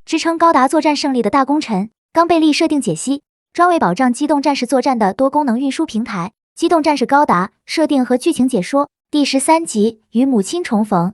支撑高达作战胜利的大功臣。刚贝利设定解析，专为保障机动战士作战的多功能运输平台。机动战士高达设定和剧情解说第13集与母亲重逢。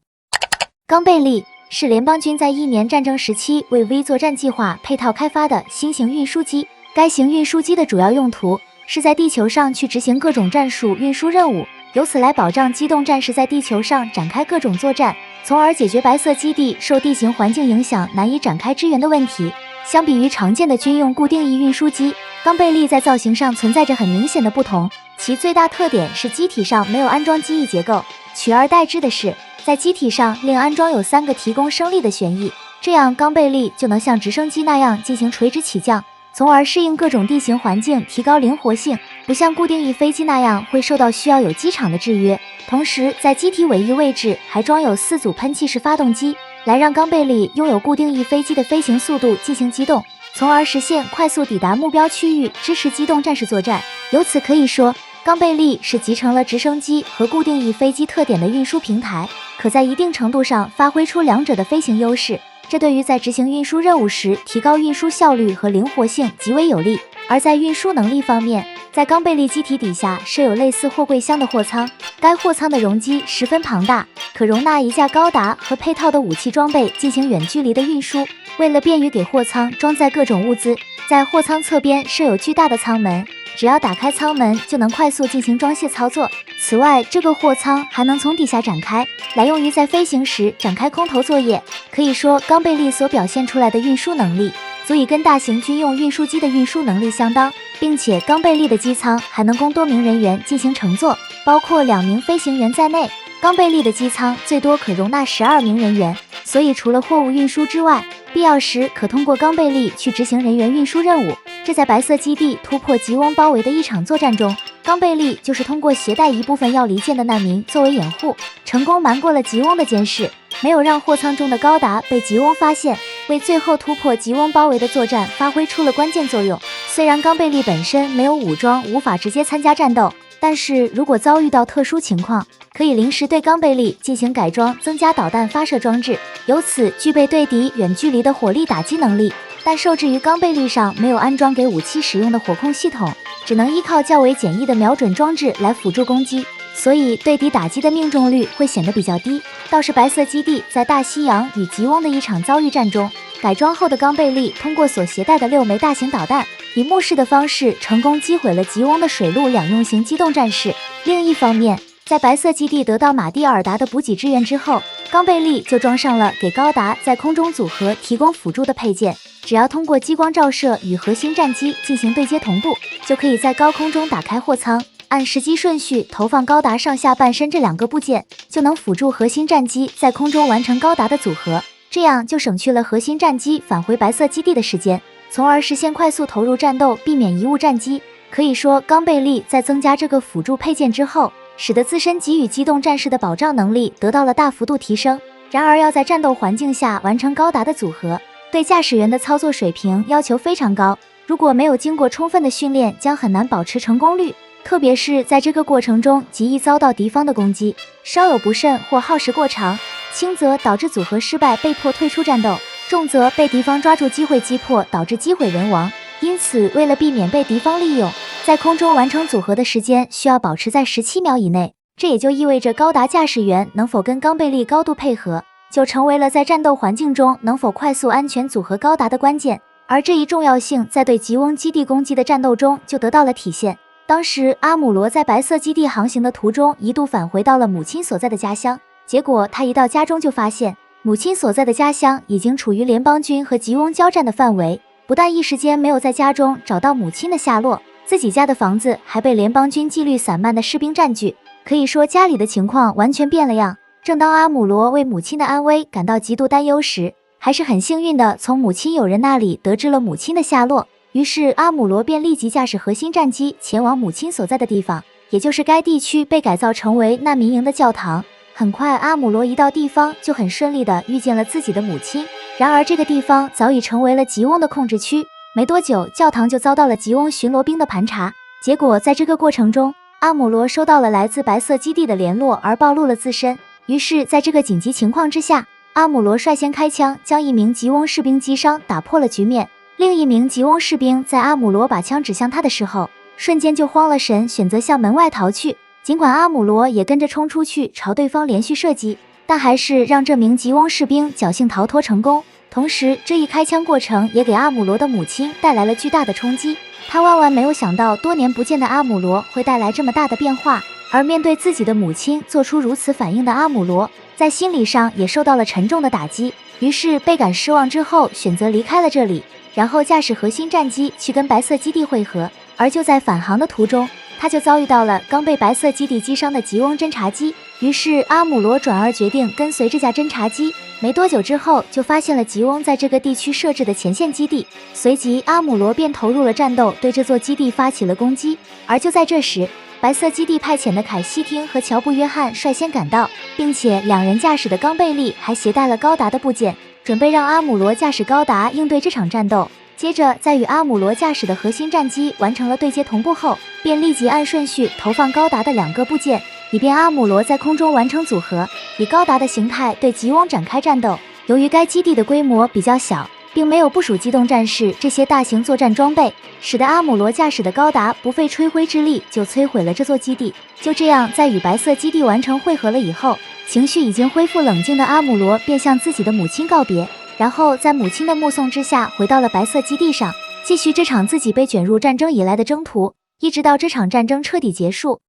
刚贝利是联邦军在1年战争时期为 V 作战计划配套开发的新型运输机。该型运输机的主要用途是在地球上去执行各种战术运输任务，由此来保障机动战士在地球上展开各种作战，从而解决白色基地受地形环境影响难以展开支援的问题。相比于常见的军用固定翼运输机，刚贝利在造型上存在着很明显的不同。其最大特点是机体上没有安装机翼结构，取而代之的是在机体上另安装有3个提供升力的旋翼，这样刚贝利就能像直升机那样进行垂直起降，从而适应各种地形环境，提高灵活性，不像固定翼飞机那样会受到需要有机场的制约。同时在机体尾翼位置还装有4组喷气式发动机，来让刚贝利拥有固定翼飞机的飞行速度进行机动，从而实现快速抵达目标区域，支持机动战士作战。由此可以说，刚贝利是集成了直升机和固定翼飞机特点的运输平台，可在一定程度上发挥出两者的飞行优势，这对于在执行运输任务时提高运输效率和灵活性极为有利。而在运输能力方面，在刚贝利机体底下设有类似货柜箱的货舱，该货舱的容积十分庞大，可容纳一架高达和配套的武器装备进行远距离的运输。为了便于给货舱装载各种物资，在货舱侧边设有巨大的舱门，只要打开舱门就能快速进行装卸操作。此外，这个货舱还能从底下展开，来用于在飞行时展开空投作业。可以说，刚贝利所表现出来的运输能力足以跟大型军用运输机的运输能力相当，并且刚贝利的机舱还能供多名人员进行乘坐，包括2名飞行员在内。刚贝利的机舱最多可容纳12名人员，所以除了货物运输之外，必要时可通过刚贝利去执行人员运输任务。这在白色基地突破吉翁包围的一场作战中，刚贝利就是通过携带一部分要离间的难民作为掩护，成功瞒过了吉翁的监视，没有让货舱中的高达被吉翁发现，为最后突破吉翁包围的作战发挥出了关键作用。虽然刚贝利本身没有武装，无法直接参加战斗，但是如果遭遇到特殊情况，可以临时对刚贝利进行改装，增加导弹发射装置，由此具备对敌远距离的火力打击能力。但受制于刚贝利上没有安装给武器使用的火控系统，只能依靠较为简易的瞄准装置来辅助攻击，所以对敌打击的命中率会显得比较低。倒是白色基地在大西洋与吉翁的一场遭遇战中，改装后的刚贝利通过所携带的6枚大型导弹，以目视的方式成功击毁了吉翁的水陆两用型机动战士。另一方面，在白色基地得到马蒂尔达的补给支援之后，刚贝利就装上了给高达在空中组合提供辅助的配件，只要通过激光照射与核心战机进行对接同步，就可以在高空中打开货舱，按时机顺序投放高达上下半身这2个部件，就能辅助核心战机在空中完成高达的组合，这样就省去了核心战机返回白色基地的时间，从而实现快速投入战斗，避免贻误战机。可以说，刚贝利在增加这个辅助配件之后，使得自身给予机动战士的保障能力得到了大幅度提升。然而要在战斗环境下完成高达的组合，对驾驶员的操作水平要求非常高，如果没有经过充分的训练，将很难保持成功率，特别是在这个过程中极易遭到敌方的攻击，稍有不慎或耗时过长，轻则导致组合失败被迫退出战斗，重则被敌方抓住机会击破，导致机毁人亡。因此为了避免被敌方利用，在空中完成组合的时间需要保持在17秒以内，这也就意味着高达驾驶员能否跟刚贝利高度配合，就成为了在战斗环境中能否快速安全组合高达的关键。而这一重要性在对吉翁基地攻击的战斗中就得到了体现。当时阿姆罗在白色基地航行的途中一度返回到了母亲所在的家乡，结果他一到家中就发现母亲所在的家乡已经处于联邦军和吉翁交战的范围，不但一时间没有在家中找到母亲的下落，自己家的房子还被联邦军纪律散漫的士兵占据，可以说家里的情况完全变了样。正当阿姆罗为母亲的安危感到极度担忧时，还是很幸运的从母亲友人那里得知了母亲的下落，于是阿姆罗便立即驾驶核心战机前往母亲所在的地方，也就是该地区被改造成为难民营的教堂。很快阿姆罗一到地方就很顺利的遇见了自己的母亲，然而这个地方早已成为了吉翁的控制区，没多久教堂就遭到了吉翁巡逻兵的盘查，结果在这个过程中，阿姆罗收到了来自白色基地的联络而暴露了自身，于是在这个紧急情况之下，阿姆罗率先开枪，将一名吉翁士兵击伤，打破了局面。另一名吉翁士兵在阿姆罗把枪指向他的时候，瞬间就慌了神，选择向门外逃去。尽管阿姆罗也跟着冲出去朝对方连续射击，但还是让这名吉翁士兵侥幸逃脱成功。同时，这一开枪过程也给阿姆罗的母亲带来了巨大的冲击。他万万没有想到，多年不见的阿姆罗会带来这么大的变化。而面对自己的母亲做出如此反应的阿姆罗，在心理上也受到了沉重的打击。于是倍感失望之后，选择离开了这里，然后驾驶核心战机去跟白色基地会合。而就在返航的途中，他就遭遇到了刚被白色基地击伤的吉翁侦察机。于是阿姆罗转而决定跟随这架侦察机。没多久之后，就发现了吉翁在这个地区设置的前线基地。随即阿姆罗便投入了战斗，对这座基地发起了攻击。而就在这时，白色基地派遣的凯西汀和乔布约翰率先赶到，并且两人驾驶的冈贝利还携带了高达的部件，准备让阿姆罗驾驶高达应对这场战斗。接着在与阿姆罗驾驶的核心战机完成了对接同步后，便立即按顺序投放高达的2个部件，以便阿姆罗在空中完成组合，以高达的形态对吉翁展开战斗。由于该基地的规模比较小，并没有部署机动战士这些大型作战装备，使得阿姆罗驾驶的高达不费吹灰之力就摧毁了这座基地。就这样，在与白色基地完成汇合了以后，情绪已经恢复冷静的阿姆罗便向自己的母亲告别，然后在母亲的目送之下回到了白色基地上，继续这场自己被卷入战争以来的征途，一直到这场战争彻底结束。